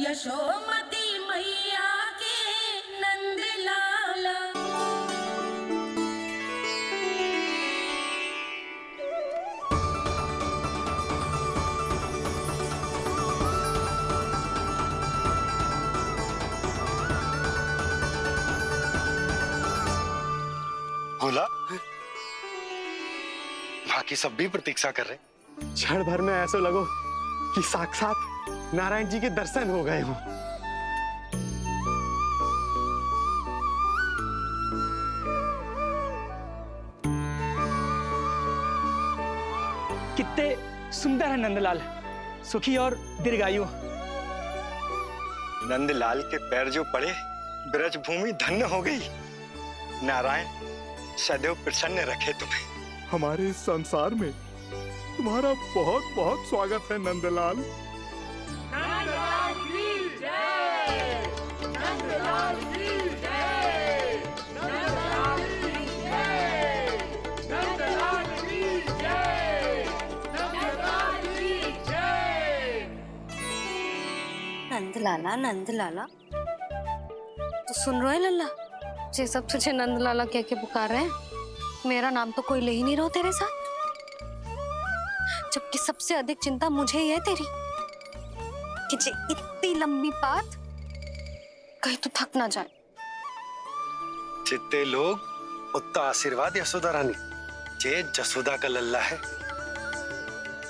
यशोमती मैया के नंद लाला। बोला बाकी सब भी प्रतीक्षा कर रहे। क्षण भर में ऐसा लगो कि साक्षात नारायण जी के दर्शन हो गए हों। कितने सुंदर है नंदलाल, सुखी और दीर्घायु। नंदलाल के पैर जो पड़े ब्रज भूमि धन्य हो गई। नारायण सदैव प्रसन्न रखे तुम्हें। हमारे इस संसार में तुम्हारा बहुत बहुत स्वागत है नंदलाल। नंदलाल की जय, नंदलाल की जय, नंदलाल की जय, नंदलाल की जय, नंदलाल की जय। नंदलाला नंदलाला, तो सुन रहे लल्ला, ये सब तुझे नंदलाला कह के पुकार रहे हैं। मेरा नाम तो कोई ले ही नहीं रहा तेरे साथ, जबकि सबसे अधिक चिंता मुझे ही है तेरी कि जे इतनी लंबी बात कहीं तो थक ना जाए। जितने लोग उतना आशीर्वाद यशोदा रानी। जे जसोदा का लल्ला है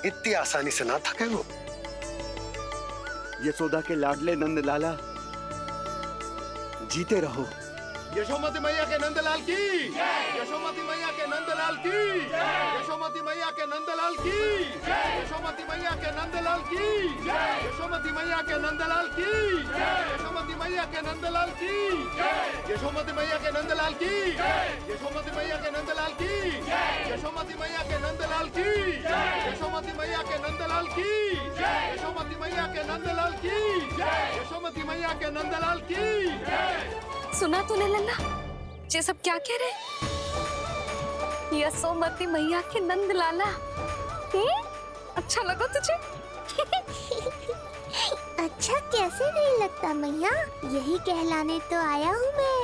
इतनी आसानी से ना थके वो। यशोदा के लाडले नंदलाला, जीते रहो। यशोमती मैया के नंदलाल की, यशोमती मैया के नंदलाल की, यशोमती मैया के नंदलाल की, यशोमती मैया के नंदलाल की, यशोमती मैया के नंदलाल की, यशोमती मैया के नंदलाल की, यशोमती मैया के नंदलाल की, यशोमती मैया के नंदलाल की, यशोमती मैया के नंदलाल की, यशोमती मैया के नंदलाल की, यशोमती मैया के नंदलाल की, यशोमती मैया के नंदलाल की। सुना तूने लल्ला, ये सब क्या कह रहे? यशोमती मैया के नंदलाला। अच्छा लगा तुझे? अच्छा कैसे नहीं लगता मैया, यही कहलाने तो आया हूँ मैं,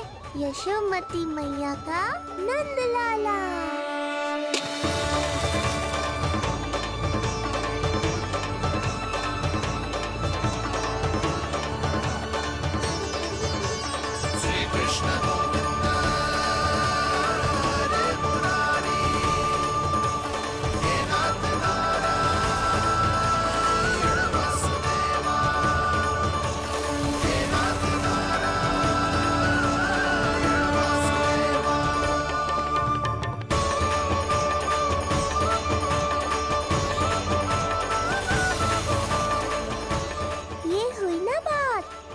यशोमती मैया का नंदलाला।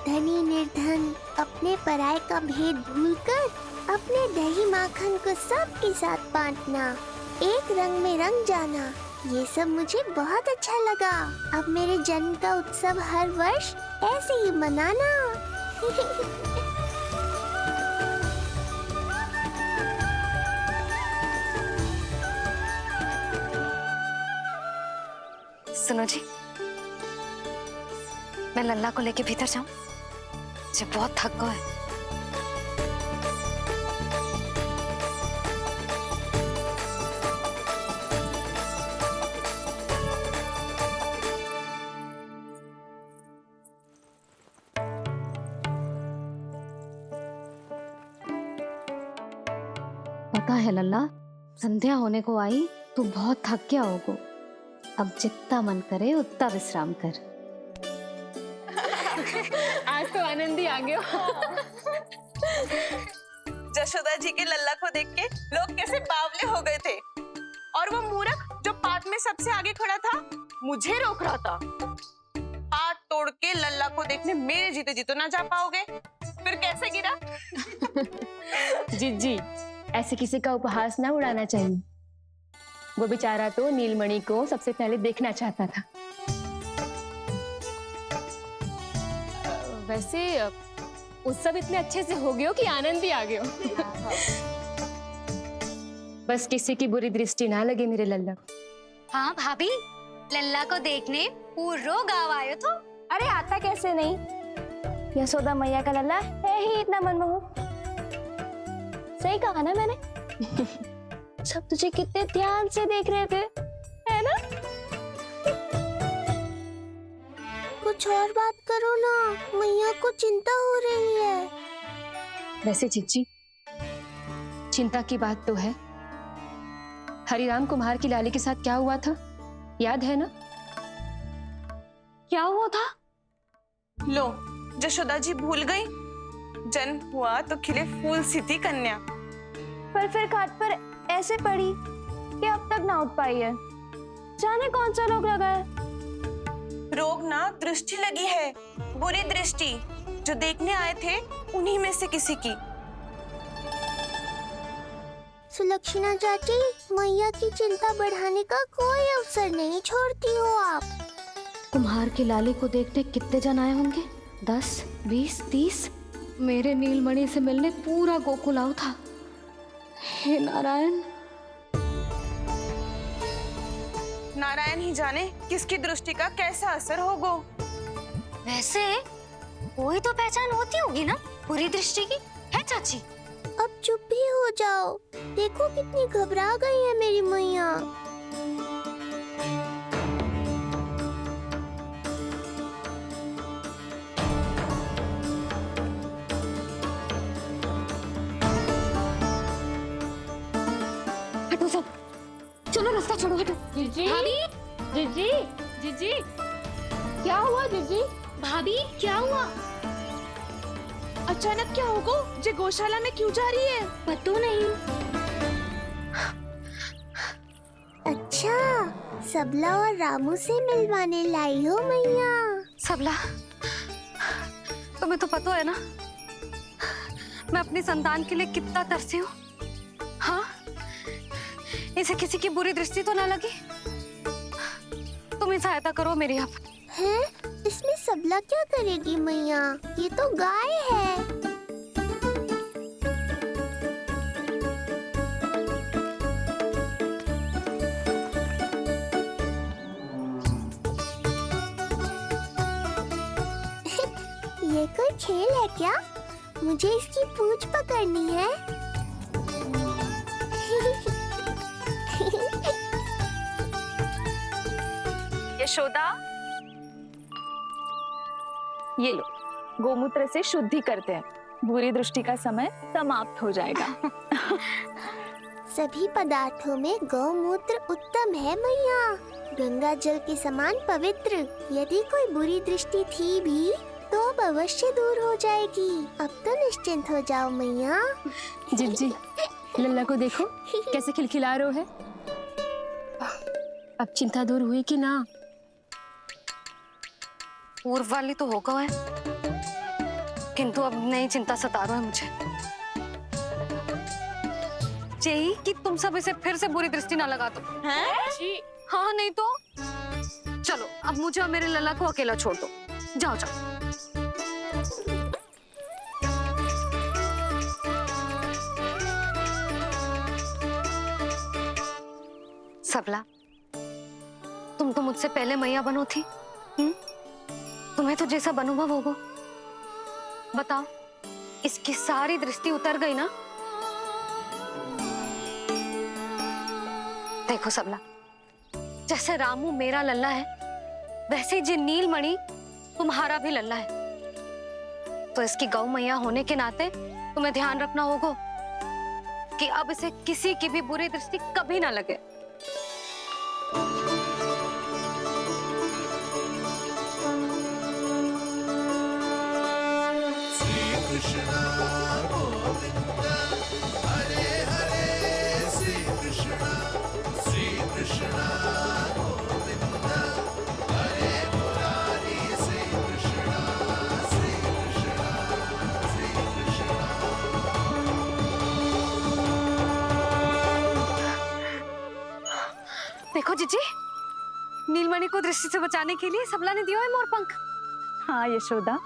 धनी निर्धन अपने पराये का भेद भूलकर अपने दही माखन को सबके साथ बांटना, एक रंग में रंग जाना, ये सब मुझे बहुत अच्छा लगा। अब मेरे जन्म का उत्सव हर वर्ष ऐसे ही मनाना। सुनो जी, मैं लल्ला को लेके भीतर जाऊं? मुझे बहुत थक गया है। पता है लल्ला, संध्या होने को आई तो बहुत थक गया होगो। अब जितना मन करे उतना विश्राम कर। आज तो आनंद ही आ गया। जशोदा जी के लल्ला को देख के लोग कैसे बावले हो गए थे, और वो मूर्ख जो पात में सबसे आगे खड़ा था मुझे रोक रहा था। हाथ तोड़ के लल्ला को देखने मेरे जीते जी तो ना जा पाओगे, फिर कैसे गिरा? जी, ऐसे किसी का उपहास ना उड़ाना चाहिए। वो बेचारा तो नीलमणि को सबसे पहले देखना चाहता था। वैसे उत्सव इतने अच्छे से हो गयो कि आनंद ही आ गयो। बस किसी की बुरी दृष्टि ना लगे मेरे लल्ला को। हाँ भाभी, लल्ला को देखने पूरा गाँव आयो तो। अरे आता कैसे नहीं, यशोदा मैया का लल्ला है ही इतना मनमोहक। सही कहा ना मैंने? सब तुझे कितने ध्यान से देख रहे थे, है ना? कुछ और बात करो ना, मैया को चिंता हो रही है। वैसे जीजी, चिंता की बात तो है। हरिराम कुम्हार की लाली के साथ क्या हुआ था, याद है ना? क्या हुआ था? लो, जशोदा जी भूल गई। जन्म हुआ तो खिले फूल सी थी कन्या, पर फिर खाट पर ऐसे पड़ी कि अब तक ना उठ पाई है। जाने कौन सा रोग लगा है। रोग ना दृष्टि लगी है, बुरी दृष्टि। जो देखने आए थे उन्हीं में से किसी की। सुलक्षणा चाची, मैया की चिंता बढ़ाने का कोई अवसर नहीं छोड़ती हो आप। कुम्हार की लाली को देखने कितने जन आए होंगे? 10, 20, 30। मेरे नीलमणि से मिलने पूरा गोकुल आओ था। हे नारायण। नारायण ही जाने किसकी दृष्टि का कैसा असर होगा। वैसे कोई तो पहचान होती होगी ना बुरी दृष्टि की, है चाची? अब चुप भी हो जाओ, देखो कितनी घबरा गई है मेरी मैया। हटो सब, चलो रास्ता छोड़ो, हटो। जीजी, भाभी, जीजी, जीजी, क्या हुआ जीजी? भाभी क्या हुआ? अचानक क्या होगा? जे गौशाला में क्यों जा रही है? पता नहीं। अच्छा, सबला और रामू से मिलवाने लाई हो मैया। सबला, तुम्हें तो पता है ना मैं अपनी संतान के लिए कितना तरसी हूँ। हाँ, इसे किसी की बुरी दृष्टि तो ना लगी। तुम ही सहायता करो मेरी अब। हैं? इसमें सबला क्या करेगी मैया? ये तो गाय है। ये कोई खेल है क्या? मुझे इसकी पूंछ पकड़नी है। यशोदा, ये लो, गोमूत्र से शुद्धि करते हैं। बुरी दृष्टि का समय समाप्त हो जाएगा। सभी पदार्थों में गौमूत्र उत्तम है मैया, गंगा जल के समान पवित्र। यदि कोई बुरी दृष्टि थी भी तो अब अवश्य दूर हो जाएगी। अब तो निश्चिंत हो जाओ मैया। जीजी, लल्ला को देखो कैसे खिलखिला रहे है। अब चिंता दूर हुई कि ना? पूर्व वाली तो होगा है, किंतु अब नई चिंता सता रहा है मुझे। यही कि तुम सब इसे फिर से बुरी दृष्टि ना लगा दो। हैं? हाँ, नहीं तो चलो अब मुझे और मेरे लल्ला को अकेला छोड़ दो। जाओ जाओ। सबला, तुम तो मुझसे पहले मैया बनो थी। तुम्हें तो जैसा अनुभव होगा। बताओ, इसकी सारी दृष्टि उतर गई ना? देखो सबला, जैसे रामू मेरा लल्ला है, वैसे ही जी नीलमणि तुम्हारा भी लल्ला है। तो इसकी गौ मैया होने के नाते तुम्हें ध्यान रखना होगा कि अब इसे किसी की भी बुरी दृष्टि कभी ना लगे। देखो जीजी, नीलमणि को दृष्टि से बचाने के लिए सबला ने दिया है मोर पंख। हाँ यशोदा,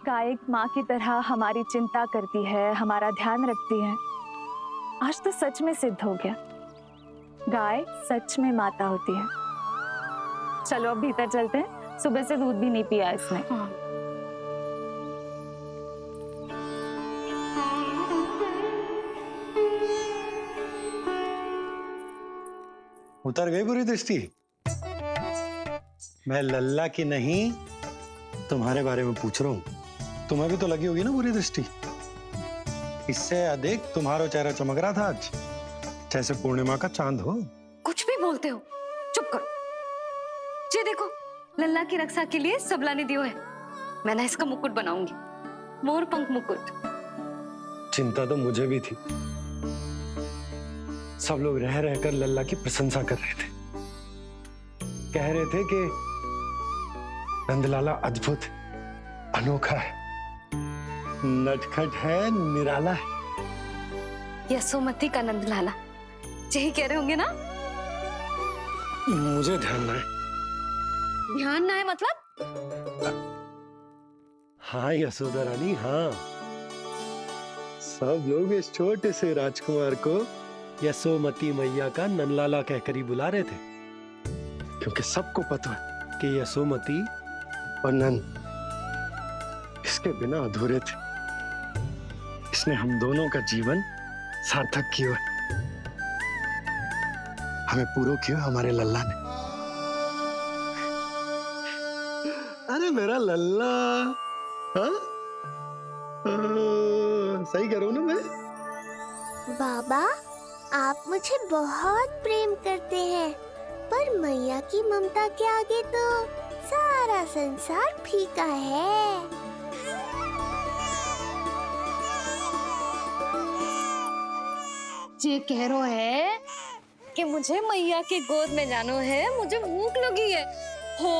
गाय एक माँ की तरह हमारी चिंता करती है, हमारा ध्यान रखती है। आज तो सच में सिद्ध हो गया, गाय सच में माता होती है। चलो अब भीतर चलते हैं, सुबह से दूध भी नहीं पिया इसने। उतर गई बुरी दृष्टि? मैं लल्ला की नहीं तुम्हारे बारे में पूछ रहा हूं। तुम्हें भी तो लगी होगी ना बुरी दृष्टि। इससे अधिक तुम्हारा चेहरा चमक रहा था आज, जैसे पूर्णिमा का चांद हो। कुछ भी बोलते हो, चुप करो। ये देखो, लल्ला की रक्षा के लिए सबला ने दियो है। मैं ना इसका मुकुट बनाऊंगी, मोर पंख मुकुट। चिंता तो मुझे भी थी। सब लोग रह रहकर लल्ला की प्रशंसा कर रहे थे, कह रहे थे कि नंदलाला अद्भुत, अनोखा है, नटखट है, निराला है। यशोमती का नंदलाला, यही कह रहे होंगे ना? मुझे ध्यान ना है। ध्यान ना है मतलब? हाँ यशोदा रानी, हाँ। सब लोग इस छोटे से राजकुमार को यशोमती मैया का नंदलाला कहकर ही बुला रहे थे, क्योंकि सबको पता है कि यशोमती और नंद इसके बिना अधूरे थे। इसने हम दोनों का जीवन सार्थक किया है। हमें पूरा किया हमारे लल्ला ने। अरे मेरा लल्ला, हाँ? सही करूं ना मैं? बाबा, आप मुझे बहुत प्रेम करते हैं, पर मैया की ममता के आगे तो सारा संसार फीका है। ये कह रो है कि मुझे मैया की गोद में जानो है, मुझे भूख लगी है। हो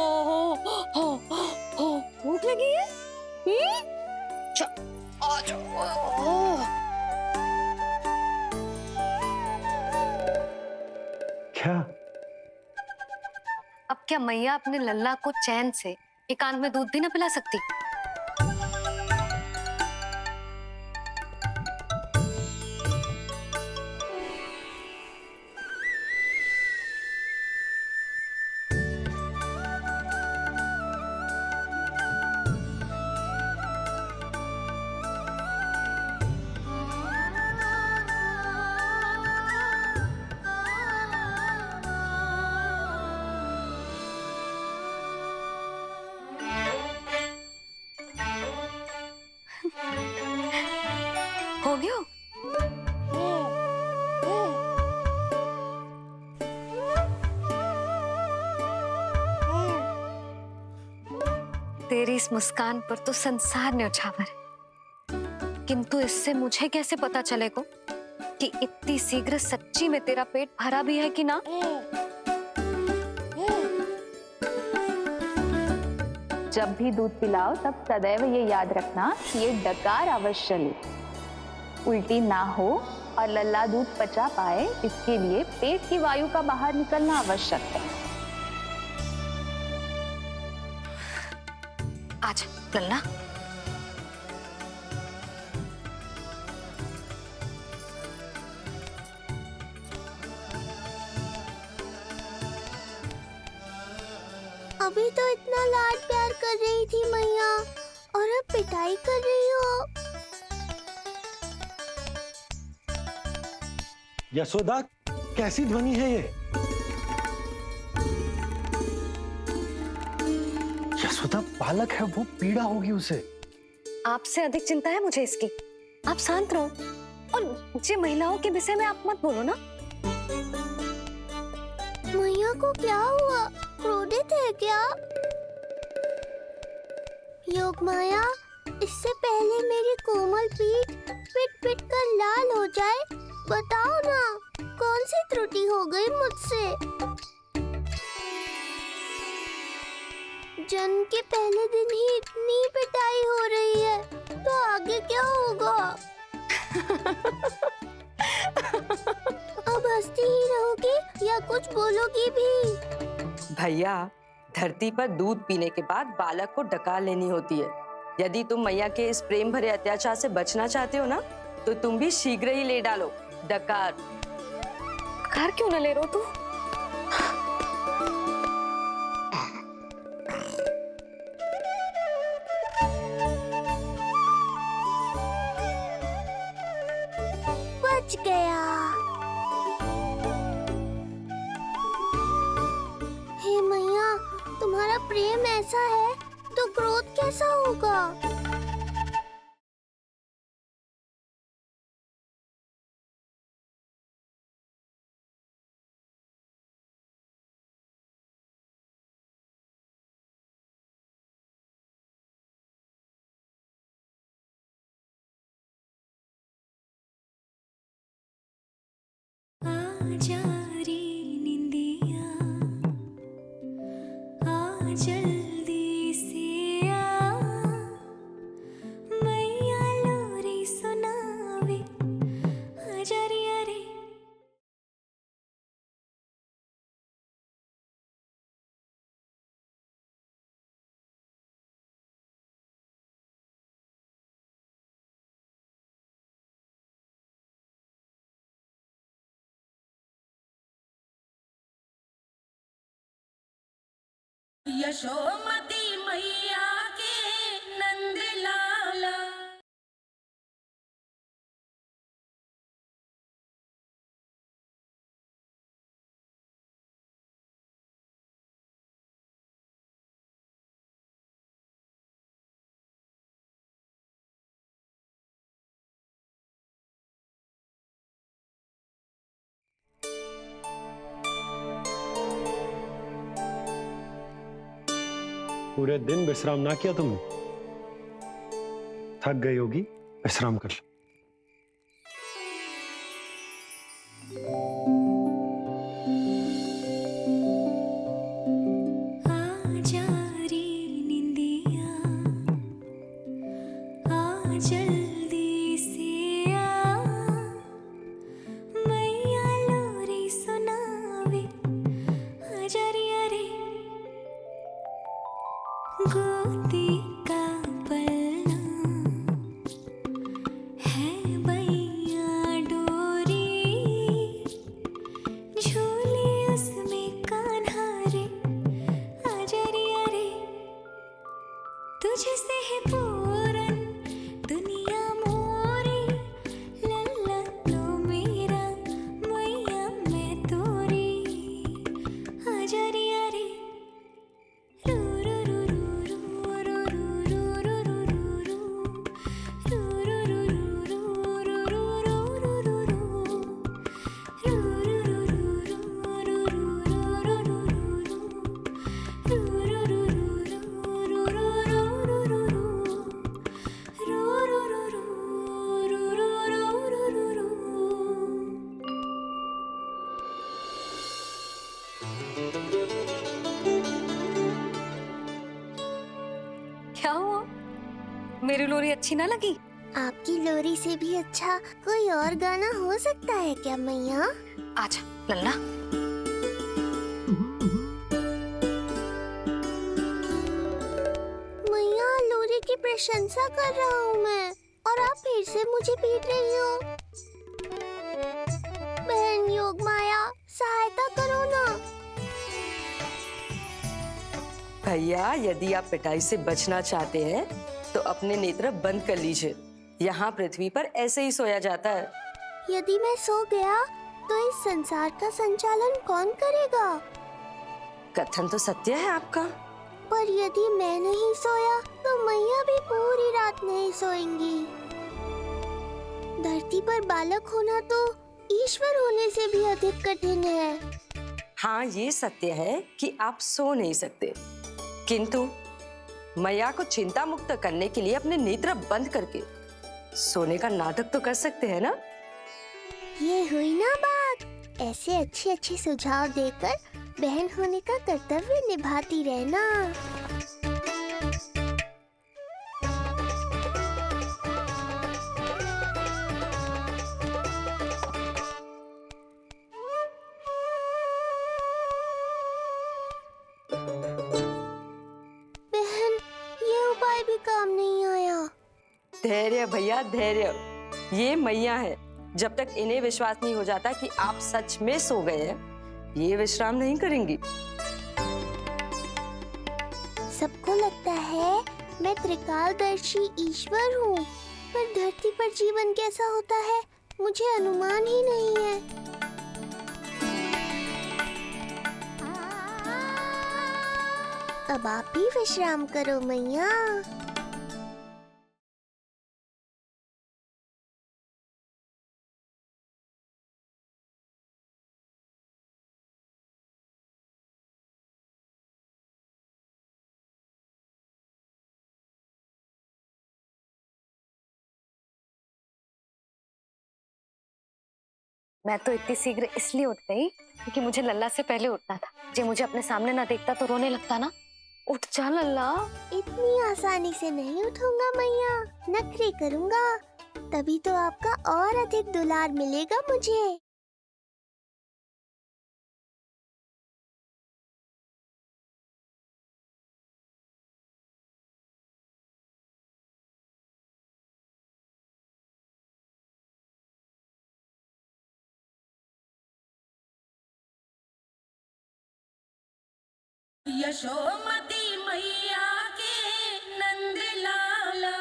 भूख लगी है? आ जाओ। क्या? अब क्या मैया अपने लल्ला को चैन से एकांत में दूध भी न पिला सकती? हो गया? तेरी इस मुस्कान पर तो संसार ने उछावर है, किंतु इससे मुझे कैसे पता चलेगा कि इतनी शीघ्र सच्ची में तेरा पेट भरा भी है कि ना? जब भी दूध पिलाओ तब सदैव ये याद रखना कि ये डकार अवश्य ले, उल्टी ना हो और लल्ला दूध पचा पाए, इसके लिए पेट की वायु का बाहर निकलना आवश्यक है। आज लल्ला, अभी तो इतना लाड प्यार कर रही थी मैया, और अब पिटाई कर रही हो। यशोदा, कैसी ध्वनि है ये? यशोदा, बालक है वो, पीड़ा होगी उसे। आपसे अधिक चिंता है मुझे इसकी। आप शांत रहो, और ये महिलाओं के विषय में आप मत बोलो ना। मैया को क्या हुआ? क्रोधित है क्या? योग माया, इससे पहले मेरी कोमल पीठ पिट पिट कर लाल हो जाए, बताओ ना कौन सी त्रुटि हो गई मुझसे? जन्म के पहले दिन ही इतनी पिटाई हो रही है, तो आगे क्या होगा? अब हंसती ही रहोगी या कुछ बोलोगी भी? भैया, धरती पर दूध पीने के बाद बालक को डकार लेनी होती है। यदि तुम मैया के इस प्रेम भरे अत्याचार से बचना चाहते हो ना, तो तुम भी शीघ्र ही ले डालो डकार। डकार क्यों न ले रो तू? बच गया। ऐसा है तो ग्रोथ कैसा होगा? आजा रे निंदिया, आ जल्दी से आ, मैया लोरी सुनावे, आजा रे अरे। यशोमती मैया के नंद लाला। पूरे दिन विश्राम ना किया तुमने? थक गई होगी, विश्राम कर लो। आजा रे निंदिया, आ जल्दी से आ, मैया लोरी सुनावे, आजा रे अरे। गोदी का पलना है बैया डोरी, झूले उसमें कान्हा रे, आजा रे अरे। तुझसे है पूरन दुनिया मोरी, लल्ला तो मेरा मैया मैं तोरी, आजा रे अरे। क्या हुआ? मेरी लोरी अच्छी ना लगी? आपकी लोरी से भी अच्छा कोई और गाना हो सकता है क्या मैया? आजा लल्ला। मैया लोरी की प्रशंसा कर रहा हूँ मैं, और आप फिर से मुझे पीट रही हो। बहन योग माया, सहायता करो ना। भैया, यदि आप पिटाई से बचना चाहते हैं तो अपने नेत्र बंद कर लीजिए। यहाँ पृथ्वी पर ऐसे ही सोया जाता है। यदि मैं सो गया तो इस संसार का संचालन कौन करेगा? कथन तो सत्य है आपका। पर यदि मैं नहीं सोया तो मैया भी पूरी रात नहीं सोएंगी। धरती पर बालक होना तो ईश्वर होने से भी अधिक कठिन है। हाँ, ये सत्य है कि आप सो नहीं सकते, किंतु मैया को चिंता मुक्त करने के लिए अपने नेत्र बंद करके सोने का नाटक तो कर सकते हैं ना? ये हुई ना बात। ऐसे अच्छे अच्छे सुझाव देकर बहन होने का कर्तव्य निभाती रहना। बहन, ये उपाय भी काम नहीं आया। धैर्य भैया, धैर्य। ये मैया है, जब तक इन्हें विश्वास नहीं हो जाता कि आप सच में सो गए हैं, ये विश्राम नहीं करेंगी। सबको लगता है मैं त्रिकालदर्शी ईश्वर हूँ, पर धरती पर जीवन कैसा होता है मुझे अनुमान ही नहीं है। अब आप भी विश्राम करो मैया। मैं तो इतनी शीघ्र इसलिए उठ गई क्योंकि मुझे लल्ला से पहले उठना था। जे मुझे अपने सामने ना देखता तो रोने लगता ना। उठ जा लल्ला। इतनी आसानी से नहीं उठूंगा मैया, नखरे करूंगा, तभी तो आपका और अधिक दुलार मिलेगा मुझे। यशोमती मैया के नंद लाला।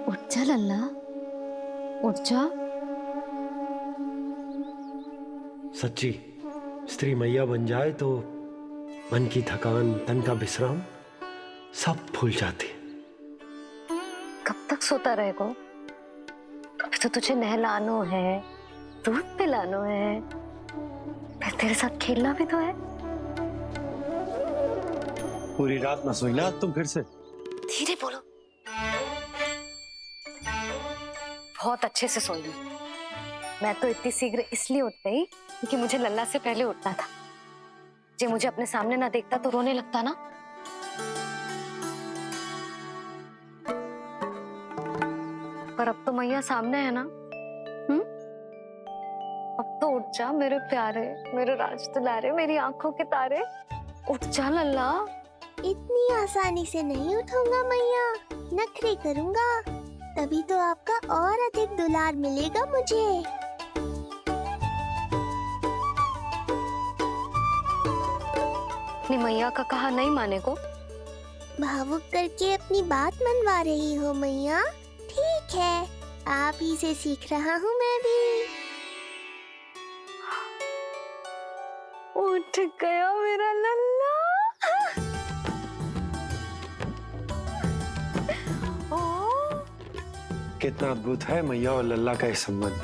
उठ जा लल्ला, उठ जा। सच्ची स्त्री मैया बन जाए तो मन की थकान, तन का विश्राम सब भूल जाती है। कब तक सोता रहेगा? कभी तो तुझे नहलानो है, दूध पिलानो है, फिर तेरे साथ खेलना भी तो है। पूरी रात न सोई ना तुम फिर से? धीरे बोलो। बहुत अच्छे से सोई हूँ। मैं तो इतनी शीघ्र इसलिए उठ गई क्योंकि मुझे लल्ला से पहले उठना था। जे मुझे अपने सामने ना देखता तो रोने लगता ना। पर अब तो मैया सामने है ना। अब तो उठ जा मेरे प्यारे, मेरे राज दुलारे, मेरी आंखों के तारे। उठ जा लल्ला। इतनी आसानी से नहीं उठूंगा मैया, नखरे करूंगा, तभी तो आपका और अधिक दुलार मिलेगा मुझे। अपनी मैया का कहा नहीं माने को। भावुक करके अपनी बात मनवा रही हो मैया। ठीक है, आप ही से सीख रहा हूँ मैं भी। उठ गया मेरा लल्ला। कितना अद्भुत है मैया और लल्ला का ये संबंध।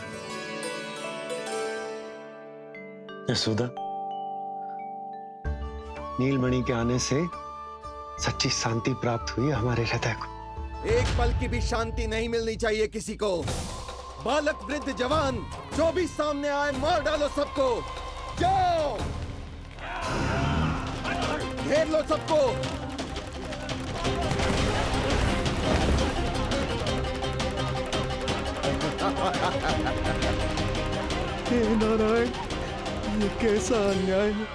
यशोदा, नीलमणि के आने से सच्ची शांति प्राप्त हुई हमारे हृदय को। एक पल की भी शांति नहीं मिलनी चाहिए किसी को। बालक, वृद्ध, जवान, जो भी सामने आए मार डालो सबको। जाओ, घेर लो सबको। हे नारायण, ये कैसा अन्याय है।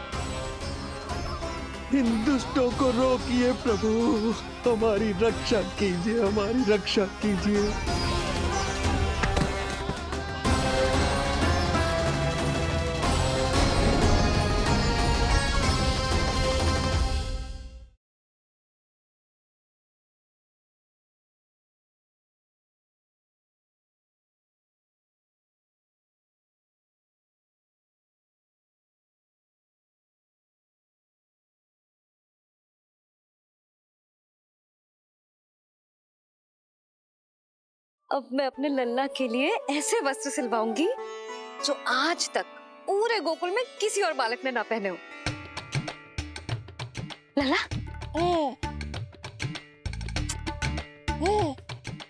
इन दुष्टों को रोकिए प्रभु, हमारी रक्षा कीजिए, हमारी रक्षा कीजिए। अब मैं अपने लल्ला के लिए ऐसे वस्त्र सिलवाऊंगी जो आज तक पूरे गोकुल में किसी और बालक ने ना पहने हो। लल्ला,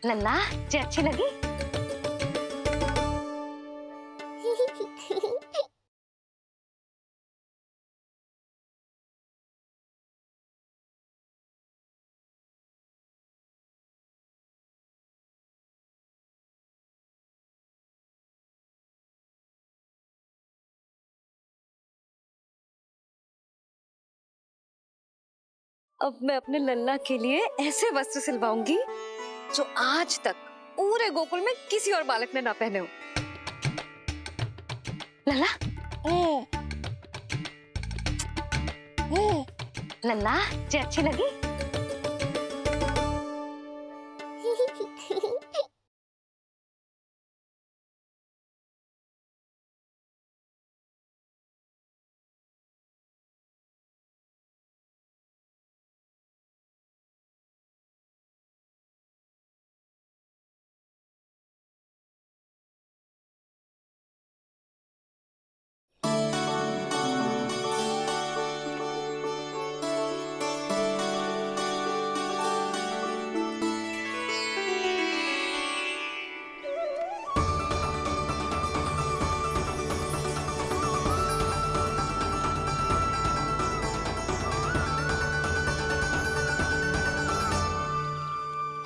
लल्ला जे अच्छी लगी? अब मैं अपने लल्ला के लिए ऐसे वस्त्र सिलवाऊंगी जो आज तक पूरे गोकुल में किसी और बालक ने ना पहने हो। लल्ला, लल्ला जी अच्छी लगी?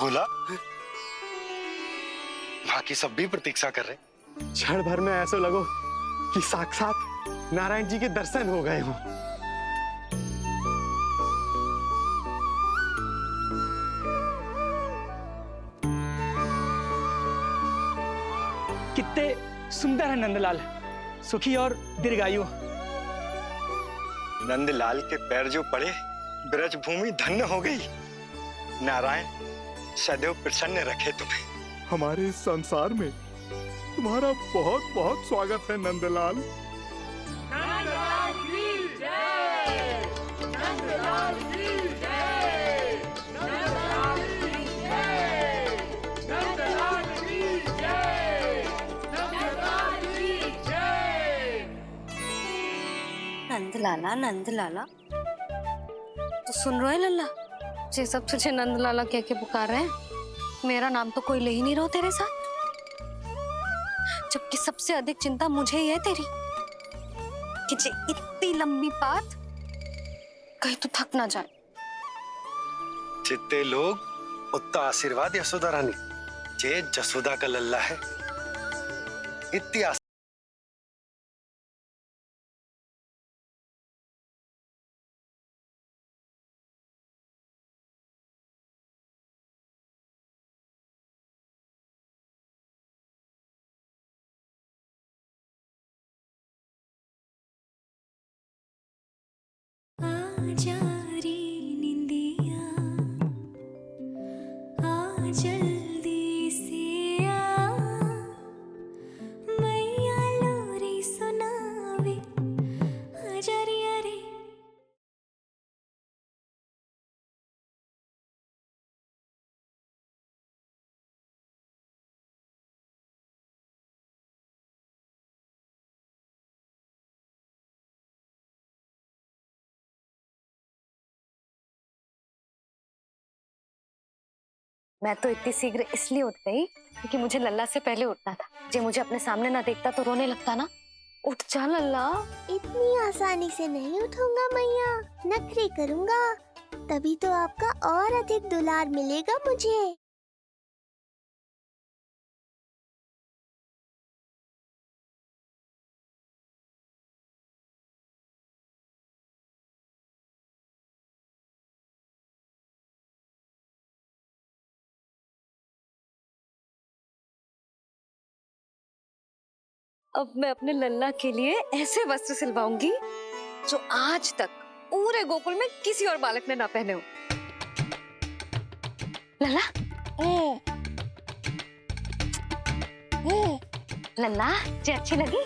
बोला बाकी सब भी प्रतीक्षा कर रहे। क्षण भर में ऐसा लगो कि साक्षात नारायण जी के दर्शन हो गए हों। कितने सुंदर है नंदलाल, सुखी और दीर्घायु। नंदलाल के पैर जो पड़े ब्रज भूमि धन्य हो गई। नारायण सदैव प्रसन्न रखे तुम्हें। हमारे इस संसार में तुम्हारा बहुत बहुत स्वागत है नंदलाल। नंदलाल की जय, नंदलाल की जय, नंदलाल की जय, नंदलाल की जय, नंदलाल की जय। नंदलाला, नंदलाला, तो सुन रहे लल्ला? ये सब तुझे नंदलाला कह के पुकार रहे हैं। मेरा नाम तो कोई ले ही नहीं रहा तेरे साथ, जबकि सबसे अधिक चिंता मुझे ही है तेरी कि जे इतनी लंबी बात कहीं तो थक ना जाए। जितने लोग उतना आशीर्वाद यशोदा रानी, जे जसोदा का लल्ला है इतनी आजा रे निंदिया, आ जल्दी से आ, मैया लोरी सुनावे, आजा रे अरे। मैं तो इतनी शीघ्र इसलिए उठ गई क्योंकि मुझे लल्ला से पहले उठना था। जे मुझे अपने सामने ना देखता तो रोने लगता ना। उठ जा लल्ला। इतनी आसानी से नहीं उठूंगा मैया, नखरे करूंगा, तभी तो आपका और अधिक दुलार मिलेगा मुझे। अब मैं अपने लल्ला के लिए ऐसे वस्त्र सिलवाऊंगी जो आज तक पूरे गोकुल में किसी और बालक ने ना पहने हो। लल्ला, लल्ला जी अच्छी लगी?